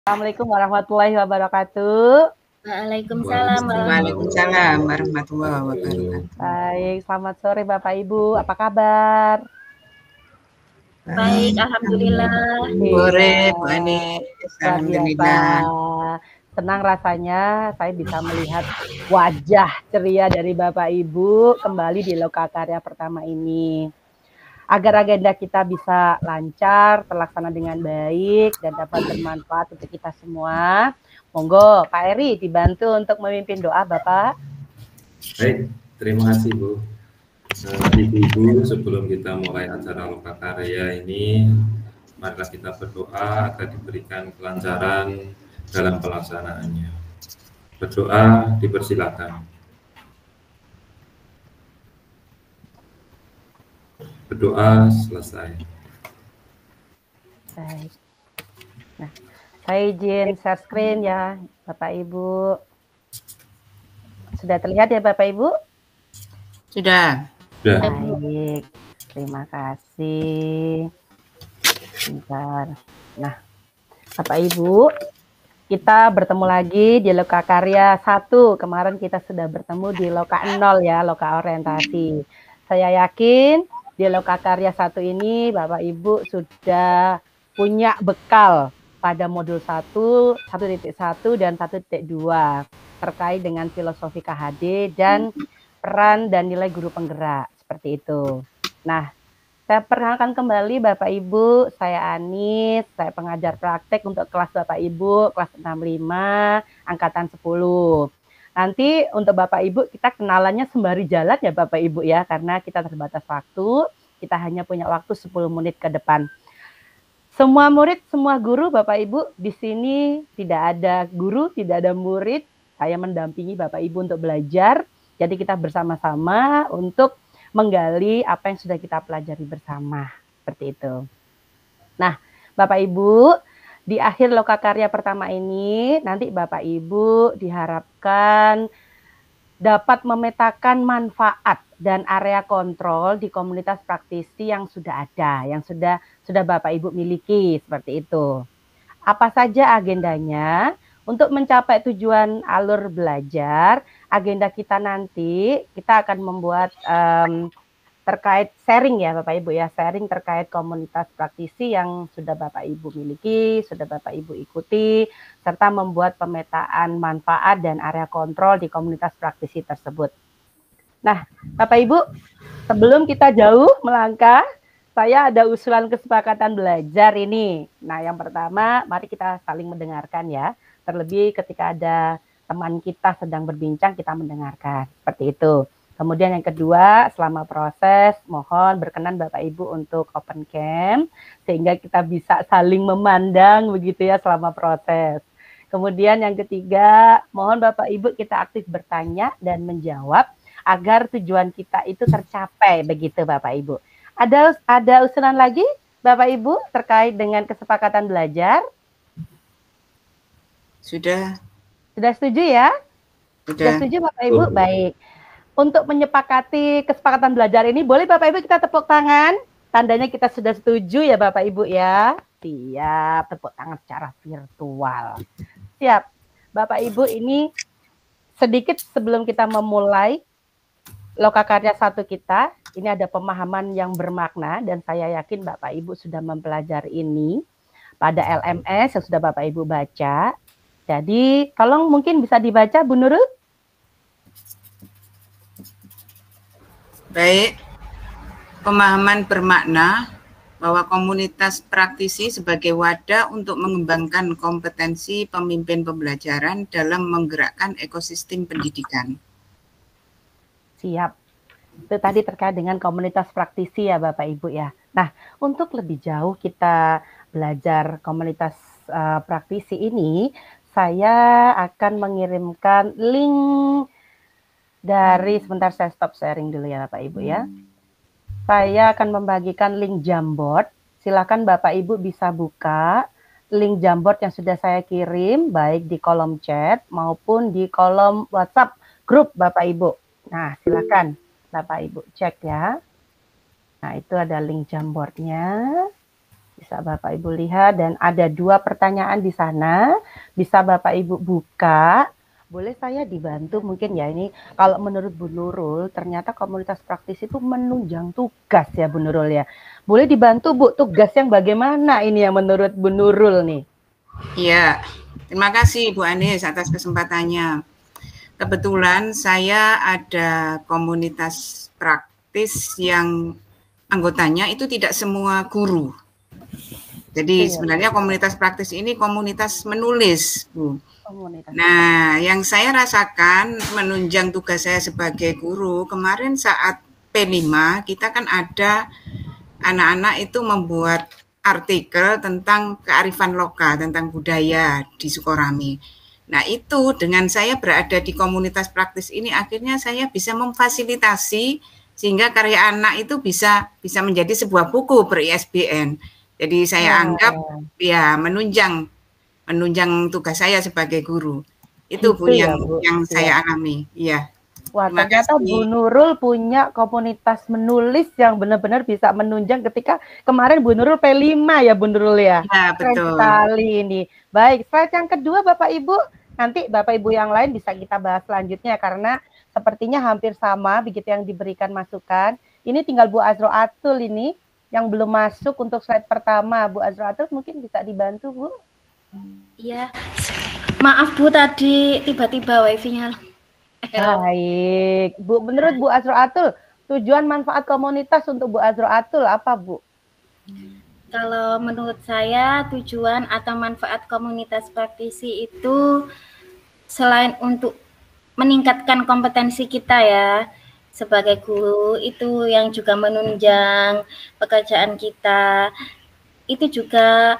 Assalamualaikum warahmatullahi wabarakatuh. Waalaikumsalam warahmatullahi wabarakatuh. Baik, selamat sore Bapak Ibu. Apa kabar? Baik, alhamdulillah. Sore, Bu Ani. Luar biasa. Senang rasanya saya bisa melihat wajah ceria dari Bapak Ibu kembali di Lokakarya pertama ini. Agar agenda kita bisa lancar, terlaksana dengan baik, dan dapat bermanfaat untuk kita semua. Monggo, Pak Eri dibantu untuk memimpin doa, Bapak. Baik, terima kasih Bu. Ibu-ibu, sebelum kita mulai acara Lokakarya ini, marilah kita berdoa agar diberikan kelancaran dalam pelaksanaannya. Berdoa dipersilakan. Berdoa selesai. Baik. Nah, saya izin share screen ya, Bapak Ibu. Sudah terlihat ya, Bapak Ibu? Sudah. Baik, terima kasih. Bentar. Nah, Bapak Ibu, kita bertemu lagi di Lokakarya 1. Kemarin kita sudah bertemu di Loka 0 ya, Loka orientasi. Saya yakin di Lokakarya 1 ini Bapak Ibu sudah punya bekal pada modul 1, 1.1 dan 1.2 terkait dengan filosofi KHD dan peran dan nilai guru penggerak, seperti itu. Nah, saya perkenalkan kembali Bapak Ibu, saya Anis, saya pengajar praktek untuk kelas Bapak Ibu, kelas 65, angkatan 10. Nanti untuk Bapak Ibu kita kenalannya sembari jalan ya Bapak Ibu ya, karena kita terbatas waktu, kita hanya punya waktu 10 menit ke depan. Semua murid, semua guru Bapak Ibu, di sini tidak ada guru, tidak ada murid, saya mendampingi Bapak Ibu untuk belajar, jadi kita bersama-sama untuk menggali apa yang sudah kita pelajari bersama, seperti itu. Nah, Bapak Ibu, di akhir Lokakarya pertama ini, nanti Bapak Ibu diharapkan dapat memetakan manfaat dan area kontrol di komunitas praktisi yang sudah ada, yang sudah Bapak Ibu miliki, seperti itu. Apa saja agendanya? Untuk mencapai tujuan alur belajar, agenda kita nanti, kita akan membuat terkait sharing ya Bapak Ibu ya, sharing terkait komunitas praktisi yang sudah Bapak Ibu miliki, sudah Bapak Ibu ikuti, serta membuat pemetaan manfaat dan area kontrol di komunitas praktisi tersebut. Nah, Bapak Ibu, sebelum kita jauh melangkah, saya ada usulan kesepakatan belajar ini. Nah, yang pertama, mari kita saling mendengarkan ya, terlebih ketika ada teman kita sedang berbincang, kita mendengarkan, seperti itu. Kemudian yang kedua, selama proses, mohon berkenan Bapak Ibu untuk open cam, sehingga kita bisa saling memandang begitu ya selama proses. Kemudian yang ketiga, mohon Bapak Ibu kita aktif bertanya dan menjawab, agar tujuan kita itu tercapai begitu Bapak Ibu. Ada usulan lagi Bapak Ibu terkait dengan kesepakatan belajar? Sudah. Sudah setuju ya? Sudah setuju Bapak Ibu? Baik. Untuk menyepakati kesepakatan belajar ini, boleh Bapak Ibu kita tepuk tangan? Tandanya kita sudah setuju ya Bapak Ibu ya? Siap, tepuk tangan secara virtual. Siap. Bapak Ibu, ini sedikit sebelum kita memulai Lokakarya 1 kita, ini ada pemahaman yang bermakna dan saya yakin Bapak Ibu sudah mempelajari ini pada LMS yang sudah Bapak Ibu baca. Jadi, tolong mungkin bisa dibaca Bu Nurul. Baik, pemahaman bermakna bahwa komunitas praktisi sebagai wadah untuk mengembangkan kompetensi pemimpin pembelajaran dalam menggerakkan ekosistem pendidikan. Siap. Itu tadi terkait dengan komunitas praktisi ya Bapak Ibu ya. Nah, untuk lebih jauh kita belajar komunitas praktisi ini, saya akan mengirimkan link dari, sebentar saya stop sharing dulu ya Bapak Ibu ya. Saya akan membagikan link Jamboard. Silakan Bapak Ibu bisa buka link Jamboard yang sudah saya kirim, baik di kolom chat maupun di kolom WhatsApp grup Bapak Ibu. Nah, silakan Bapak Ibu cek ya. Nah, itu ada link Jamboardnya. Bisa Bapak Ibu lihat dan ada 2 pertanyaan di sana. Bisa Bapak Ibu buka. Boleh saya dibantu mungkin ya, ini kalau menurut Bu Nurul ternyata komunitas praktis itu menunjang tugas ya Bu Nurul ya. Boleh dibantu Bu, tugas yang bagaimana ini yang menurut Bu Nurul nih? Iya, terima kasih Bu Anis atas kesempatannya. Kebetulan saya ada komunitas praktis yang anggotanya itu tidak semua guru. Jadi sebenarnya komunitas praktis ini komunitas menulis, Bu. Nah, yang saya rasakan menunjang tugas saya sebagai guru, kemarin saat P5 kita kan ada anak-anak itu membuat artikel tentang kearifan lokal, tentang budaya di Sukorami. Nah, itu dengan saya berada di komunitas praktis ini akhirnya saya bisa memfasilitasi sehingga karya anak itu bisa menjadi sebuah buku ber-ISBN. Jadi saya anggap ya menunjang tugas saya sebagai guru. Itu Bu yang saya alami. Iya. Wah, ternyata Bu Nurul punya komunitas menulis yang benar-benar bisa menunjang ketika kemarin Bu Nurul P5 ya Bu Nurul ya. Ya, betul. Keren sekali ini. Baik, slide yang kedua Bapak Ibu. Nanti Bapak Ibu yang lain bisa kita bahas selanjutnya karena sepertinya hampir sama begitu yang diberikan masukan. Ini tinggal Bu Azro Atul ini yang belum masuk untuk slide pertama. Bu Azro Atul mungkin bisa dibantu Bu. Iya. Maaf Bu, tadi tiba-tiba wifi-nya. Baik, Bu. Menurut Bu Azro Atul, tujuan manfaat komunitas untuk Bu Azro Atul apa, Bu? Kalau menurut saya, tujuan atau manfaat komunitas praktisi itu selain untuk meningkatkan kompetensi kita ya, sebagai guru, itu yang juga menunjang pekerjaan kita, itu juga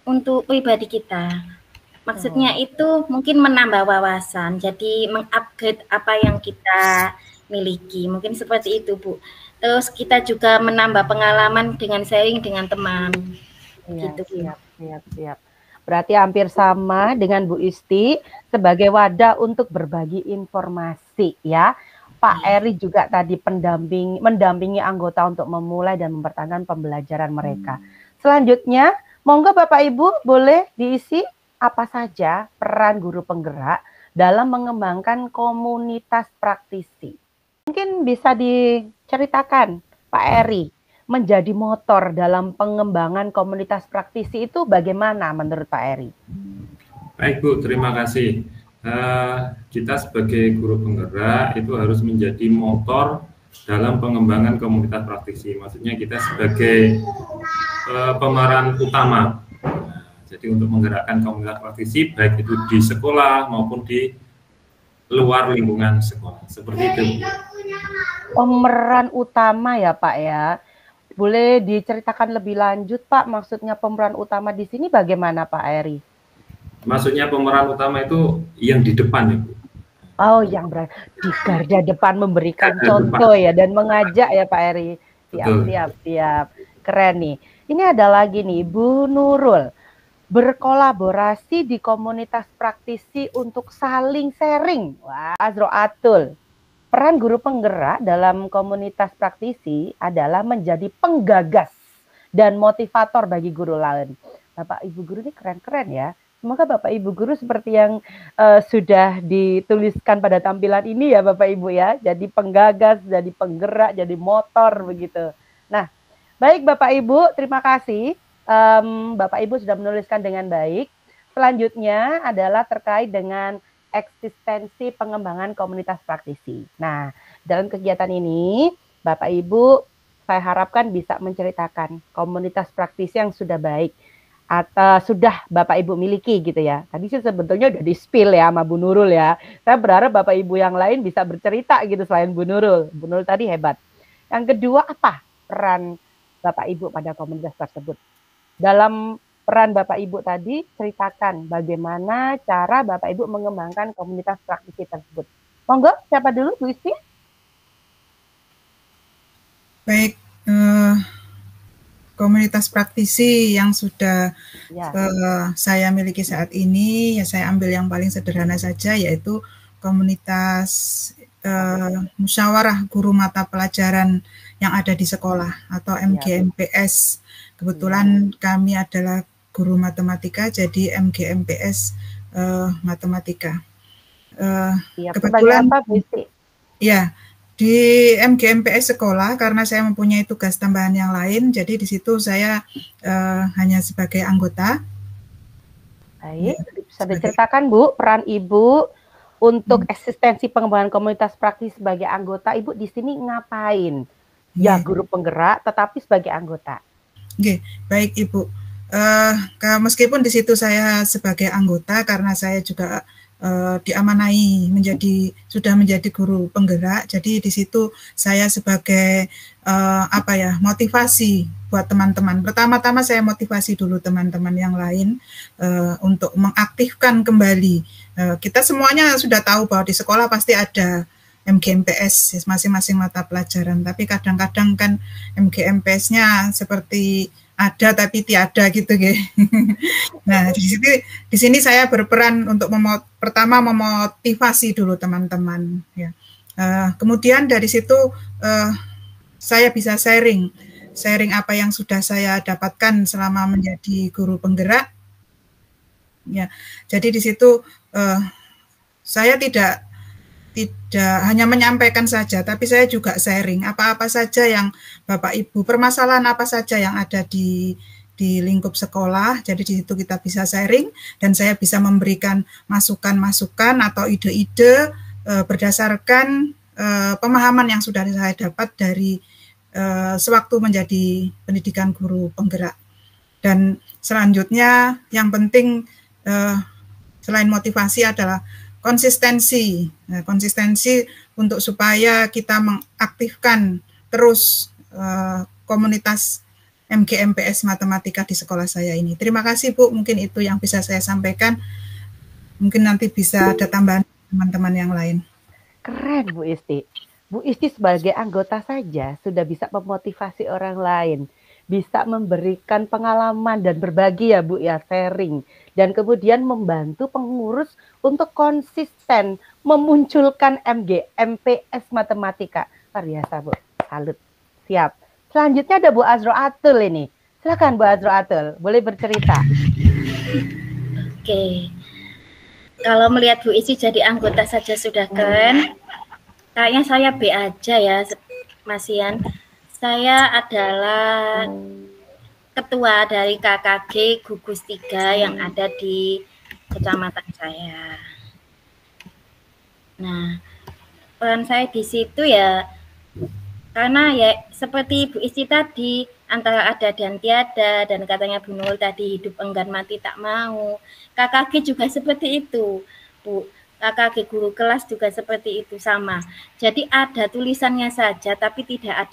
untuk pribadi kita. Maksudnya itu mungkin menambah wawasan, jadi mengupgrade apa yang kita miliki. Mungkin seperti itu, Bu. Terus kita juga menambah pengalaman dengan sharing dengan teman. Ya, gitu, Bu. Siap. Berarti hampir sama dengan Bu Isti sebagai wadah untuk berbagi informasi ya. Pak Eri juga tadi mendampingi anggota untuk memulai dan mempertahankan pembelajaran mereka. Selanjutnya, monggo Bapak Ibu boleh diisi apa saja peran guru penggerak dalam mengembangkan komunitas praktisi. Mungkin bisa diceritakan Pak Eri, menjadi motor dalam pengembangan komunitas praktisi itu bagaimana menurut Pak Eri? Baik Bu, terima kasih. Kita sebagai guru penggerak itu harus menjadi motor dalam pengembangan komunitas praktisi. Maksudnya kita sebagai pemeran utama. Jadi untuk menggerakkan komunitas praktisi baik itu di sekolah maupun di luar lingkungan sekolah. Seperti itu. Pemeran utama ya Pak ya. Boleh diceritakan lebih lanjut Pak, maksudnya pemeran utama di sini bagaimana Pak Eri? Maksudnya pemeran utama itu yang di depan ya Bu. Oh, yang di garda depan memberikan contoh ya dan mengajak ya Pak Eri. Siap. Keren nih. Ini ada lagi nih Bu Nurul. Berkolaborasi di komunitas praktisi untuk saling sharing. Wah, Azro Atul. Peran guru penggerak dalam komunitas praktisi adalah menjadi penggagas dan motivator bagi guru lain. Bapak Ibu guru ini keren-keren ya. Semoga Bapak Ibu guru seperti yang sudah dituliskan pada tampilan ini ya Bapak Ibu ya. Jadi penggagas, jadi penggerak, jadi motor begitu. Nah, baik Bapak Ibu, terima kasih. Bapak Ibu sudah menuliskan dengan baik. Selanjutnya adalah terkait dengan eksistensi pengembangan komunitas praktisi. Nah, dalam kegiatan ini, Bapak Ibu, saya harapkan bisa menceritakan komunitas praktisi yang sudah baik atau sudah Bapak Ibu miliki gitu ya. Tadi sih sebetulnya udah di-spill ya sama Bu Nurul ya. Saya berharap Bapak Ibu yang lain bisa bercerita gitu selain Bu Nurul. Bu Nurul tadi hebat. Yang kedua, apa peran Bapak Ibu pada komunitas tersebut? Dalam peran Bapak Ibu tadi, ceritakan bagaimana cara Bapak Ibu mengembangkan komunitas praktisi tersebut. Monggo, siapa dulu Bu Isti? Baik, komunitas praktisi yang sudah saya miliki saat ini, ya saya ambil yang paling sederhana saja, yaitu komunitas musyawarah guru mata pelajaran yang ada di sekolah atau MGMPS. Kebetulan kami adalah guru matematika, jadi MGMPS matematika. Kebetulan apa, Bu Isti? Ya, di MGMPS sekolah karena saya mempunyai tugas tambahan yang lain, jadi di situ saya hanya sebagai anggota. Baik, bisa diceritakan Bu peran Ibu untuk eksistensi pengembangan komunitas praktis sebagai anggota. Ibu di sini ngapain? Ya, guru penggerak, tetapi sebagai anggota. Oke, baik Ibu. Meskipun di situ saya sebagai anggota karena saya juga diamanai sudah menjadi guru penggerak, jadi di situ saya sebagai motivasi buat teman-teman. Pertama-tama saya motivasi dulu teman-teman yang lain untuk mengaktifkan kembali. Kita semuanya sudah tahu bahwa di sekolah pasti ada MGMPS masing-masing mata pelajaran, tapi kadang-kadang kan MGMPS-nya seperti ada tapi tiada gitu, Nah, di sini saya berperan untuk pertama memotivasi dulu teman-teman, ya. Kemudian dari situ saya bisa sharing apa yang sudah saya dapatkan selama menjadi guru penggerak, ya. Jadi di situ saya tidak hanya menyampaikan saja, tapi saya juga sharing apa-apa saja yang Bapak Ibu, permasalahan apa saja yang ada di lingkup sekolah. Jadi di situ kita bisa sharing dan saya bisa memberikan masukan-masukan atau ide-ide berdasarkan pemahaman yang sudah saya dapat dari sewaktu menjadi pendidikan guru penggerak. Dan selanjutnya yang penting selain motivasi adalah konsistensi. Nah, konsistensi untuk supaya kita mengaktifkan terus komunitas MGMPS matematika di sekolah saya ini. Terima kasih Bu, mungkin itu yang bisa saya sampaikan. Mungkin nanti bisa ada tambahan teman-teman yang lain. Keren Bu Isti. Bu Isti sebagai anggota saja sudah bisa memotivasi orang lain, bisa memberikan pengalaman dan berbagi ya Bu ya, sharing. Dan kemudian membantu pengurus untuk konsisten memunculkan MGMPS matematika. Luar biasa Bu, salut. Siap. Selanjutnya ada Bu Azro Atul ini. Silakan Bu Azro Atul, boleh bercerita. Oke. Kalau melihat Bu Isi jadi anggota saja sudah keren. Kayaknya saya B aja ya, Mas Ian. Saya adalah ketua dari KKG Gugus 3 yang ada di kecamatan saya. Nah, peran saya di situ ya, karena ya seperti Bu Isti tadi, antara ada dan tiada, dan katanya Bu Nurul tadi hidup enggan mati tak mau. KKG juga seperti itu, Bu. KKG guru kelas juga seperti itu, sama. Jadi ada tulisannya saja, tapi tidak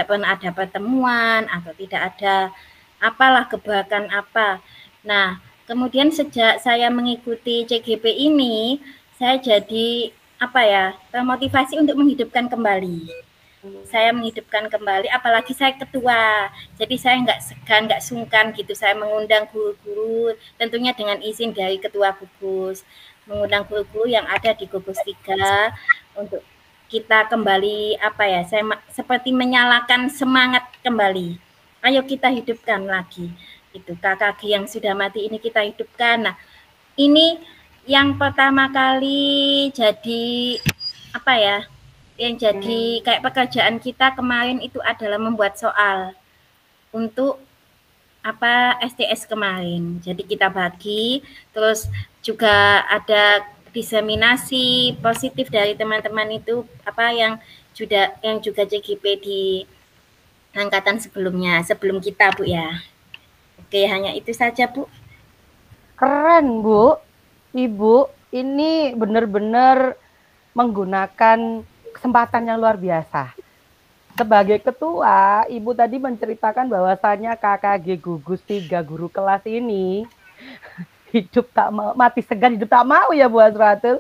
pernah ada pertemuan atau tidak ada apalah gebrakan apa. Nah, kemudian sejak saya mengikuti CGP ini, saya jadi termotivasi untuk menghidupkan kembali. Saya menghidupkan kembali, apalagi saya ketua. Jadi saya nggak sungkan gitu. Saya mengundang guru-guru, tentunya dengan izin dari ketua gugus, mengundang guru-guru yang ada di gugus 3 untuk kita kembali saya seperti menyalakan semangat kembali. Ayo kita hidupkan lagi. Itu KKG yang sudah mati ini kita hidupkan. Nah, ini yang pertama kali jadi yang jadi kayak pekerjaan kita kemarin itu adalah membuat soal untuk STS kemarin. Jadi kita bagi, terus juga ada diseminasi positif dari teman-teman itu yang juga CGP di angkatan sebelum kita Bu ya. Oke, hanya itu saja Bu. Keren Bu. Ibu ini benar-benar menggunakan kesempatan yang luar biasa. Sebagai ketua, Ibu tadi menceritakan bahwasannya KKG Gugus 3 guru kelas ini hidup tak mau, mati segan hidup tak mau ya Bu Azratul.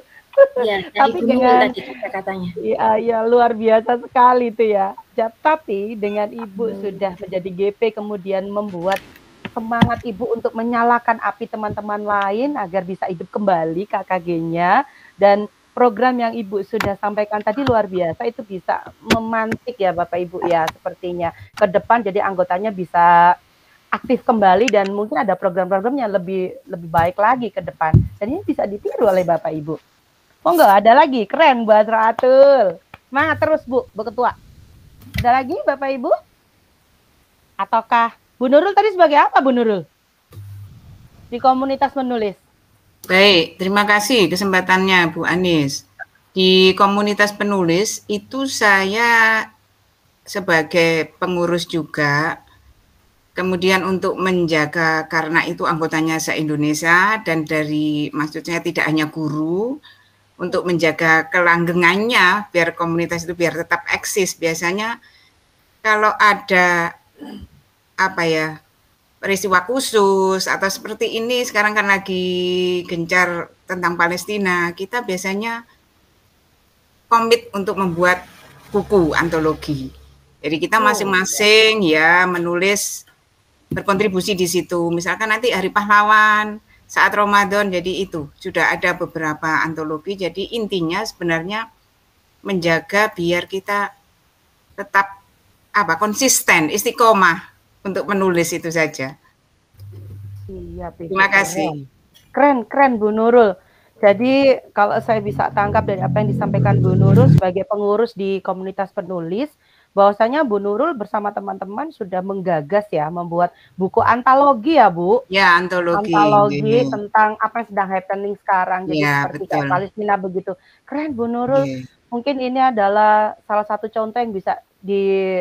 Ya, tapi dengan tadi katanya. Ya luar biasa sekali itu ya. Tapi dengan Ibu sudah menjadi GP kemudian membuat semangat Ibu untuk menyalakan api teman-teman lain agar bisa hidup kembali KKG-nya, dan program yang Ibu sudah sampaikan tadi luar biasa, itu bisa memantik ya Bapak Ibu ya, sepertinya ke depan jadi anggotanya bisa aktif kembali dan mungkin ada program-program yang lebih baik lagi ke depan. Dan ini bisa ditiru oleh Bapak Ibu. Oh enggak, ada lagi, keren buat Ratul. Semangat terus Bu Ketua. Ada lagi Bapak Ibu? Ataukah Bu Nurul tadi sebagai apa Bu Nurul? Di komunitas menulis. Baik, terima kasih kesempatannya Bu Anis. Di komunitas penulis itu saya sebagai pengurus juga, kemudian untuk menjaga karena itu anggotanya se-Indonesia dan dari maksudnya tidak hanya guru, untuk menjaga kelanggengannya biar komunitas itu biar tetap eksis. Biasanya kalau ada apa ya, peristiwa khusus atau seperti ini sekarang kan lagi gencar tentang Palestina, kita biasanya komit untuk membuat buku antologi. Jadi kita masing-masing ya menulis, berkontribusi di situ. Misalkan nanti Hari Pahlawan, saat Ramadan, jadi itu sudah ada beberapa antologi. Jadi intinya sebenarnya menjaga biar kita tetap konsisten, istiqomah untuk menulis itu saja. Iya, terima kasih. Keren Bu Nurul. Jadi kalau saya bisa tangkap dari apa yang disampaikan Bu Nurul sebagai pengurus di komunitas penulis, bahwasanya Bu Nurul bersama teman-teman sudah menggagas ya membuat buku antologi ya Bu. Ya, antologi tentang apa yang sedang happening sekarang. Jadi ya, seperti kayak Palestina begitu. Keren Bu Nurul. Mungkin ini adalah salah satu contoh yang bisa di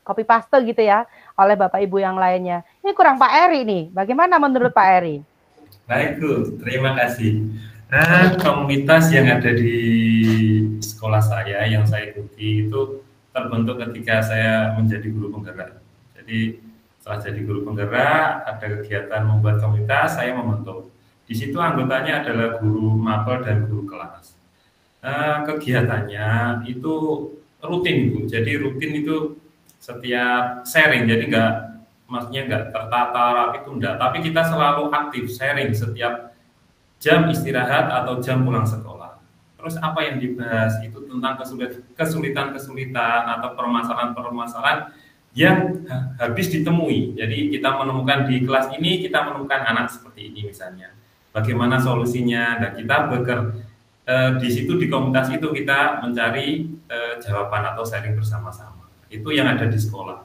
copy paste gitu ya oleh Bapak Ibu yang lainnya. Ini kurang Pak Eri nih. Bagaimana menurut Pak Eri? Baik Bu, terima kasih. Komunitas yang ada di sekolah saya yang saya ikuti itu terbentuk ketika saya menjadi guru penggerak. Jadi setelah jadi guru penggerak, ada kegiatan membuat komunitas, saya membentuk. Di situ anggotanya adalah guru mapel dan guru kelas. Kegiatannya itu rutin Bu. Jadi rutin itu setiap sharing, jadi maksudnya nggak tertata rapi itu enggak, tapi kita selalu aktif sharing setiap jam istirahat atau jam pulang sekolah. Terus apa yang dibahas itu tentang kesulitan-kesulitan atau permasalahan-permasalahan yang habis ditemui. Jadi kita menemukan di kelas ini, kita menemukan anak seperti ini misalnya. Bagaimana solusinya? Dan kita di situ di komunitas itu kita mencari jawaban atau sharing bersama-sama. Itu yang ada di sekolah.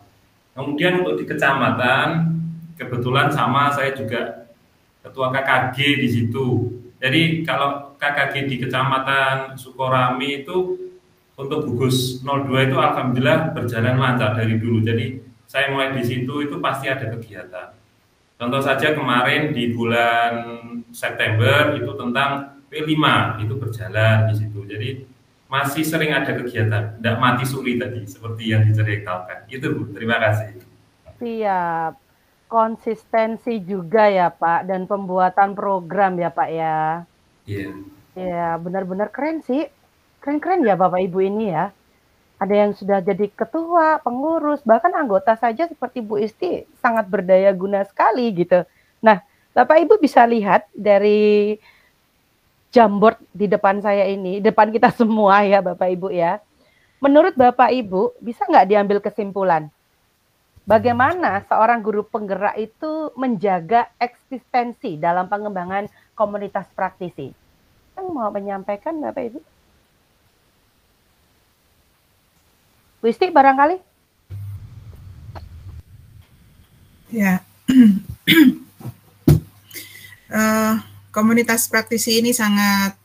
Kemudian untuk di kecamatan, kebetulan sama saya juga ketua KKG di situ. Jadi kalau KKG di kecamatan Sukorami itu untuk gugus 02 itu alhamdulillah berjalan lancar dari dulu. Jadi saya mulai di situ itu pasti ada kegiatan. Contoh saja kemarin di bulan September itu tentang P5 itu berjalan di situ. Jadi masih sering ada kegiatan, tidak mati suri tadi, seperti yang diceritakan. Itu Bu, terima kasih. Siap. Konsistensi juga ya Pak, dan pembuatan program ya Pak ya. Iya. Ya, benar-benar keren sih. Keren-keren ya Bapak Ibu ini ya. Ada yang sudah jadi ketua, pengurus, bahkan anggota saja seperti Bu Isti sangat berdaya guna sekali gitu. Nah, Bapak Ibu bisa lihat dari Jamboard di depan saya ini, depan kita semua ya Bapak Ibu ya. Menurut Bapak Ibu, bisa nggak diambil kesimpulan? Bagaimana seorang guru penggerak itu menjaga eksistensi dalam pengembangan komunitas praktisi? Yang mau menyampaikan Bapak Ibu? Bu Isti barangkali? Ya. Komunitas praktisi ini sangat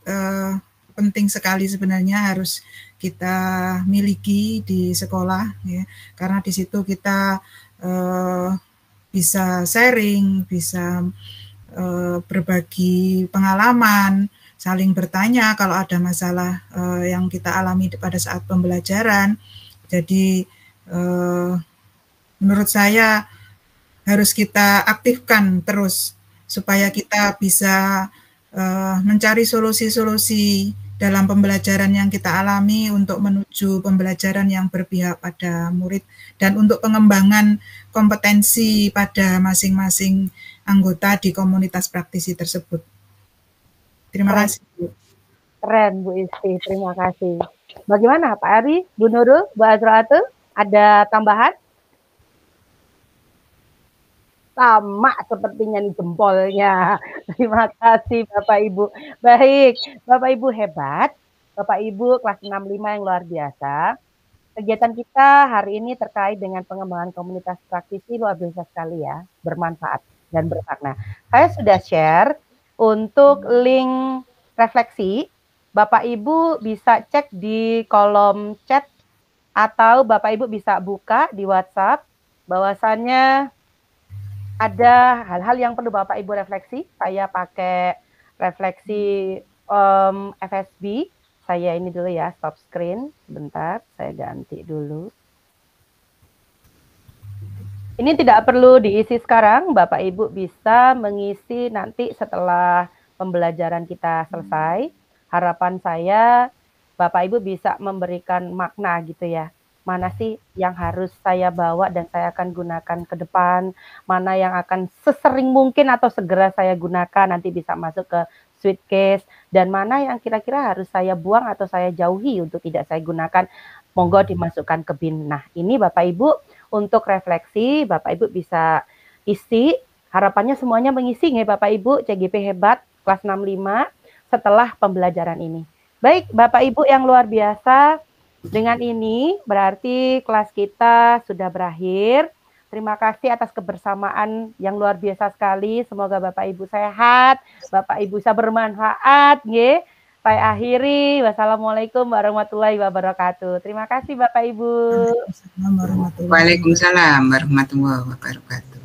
penting sekali sebenarnya, harus kita miliki di sekolah ya, karena di situ kita bisa sharing, bisa berbagi pengalaman, saling bertanya kalau ada masalah yang kita alami pada saat pembelajaran. Jadi menurut saya harus kita aktifkan terus supaya kita bisa mencari solusi-solusi dalam pembelajaran yang kita alami untuk menuju pembelajaran yang berpihak pada murid dan untuk pengembangan kompetensi pada masing-masing anggota di komunitas praktisi tersebut. Terima kasih. Keren Bu Isti, terima kasih. Bagaimana Pak Ari, Bu Nurul, Bu Azraatu? Ada tambahan? Sama sepertinya nih jempolnya. Terima kasih Bapak Ibu. Baik, Bapak Ibu hebat. Bapak Ibu kelas 65 yang luar biasa. Kegiatan kita hari ini terkait dengan pengembangan komunitas praktisi luar biasa sekali ya, bermanfaat dan bermakna. Saya sudah share untuk link refleksi. Bapak Ibu bisa cek di kolom chat atau Bapak Ibu bisa buka di WhatsApp bahwasannya ada hal-hal yang perlu Bapak Ibu refleksi. Saya pakai refleksi FSB. Saya ini dulu ya, stop screen. Sebentar, saya ganti dulu. Ini tidak perlu diisi sekarang. Bapak Ibu bisa mengisi nanti setelah pembelajaran kita selesai. Harapan saya Bapak Ibu bisa memberikan makna gitu ya. Mana sih yang harus saya bawa dan saya akan gunakan ke depan, mana yang akan sesering mungkin atau segera saya gunakan, nanti bisa masuk ke suitcase, dan mana yang kira-kira harus saya buang atau saya jauhi untuk tidak saya gunakan, monggo dimasukkan ke bin. Nah, ini Bapak Ibu untuk refleksi, Bapak Ibu bisa isi, harapannya semuanya mengisi ya Bapak Ibu, CGP hebat, kelas 65, setelah pembelajaran ini. Baik, Bapak Ibu yang luar biasa, dengan ini berarti kelas kita sudah berakhir. Terima kasih atas kebersamaan yang luar biasa sekali. Semoga Bapak Ibu sehat, Bapak Ibu bisa bermanfaat. Nggih. Saya akhiri. Wassalamualaikum warahmatullahi wabarakatuh. Terima kasih Bapak Ibu. Waalaikumsalam warahmatullahi wabarakatuh.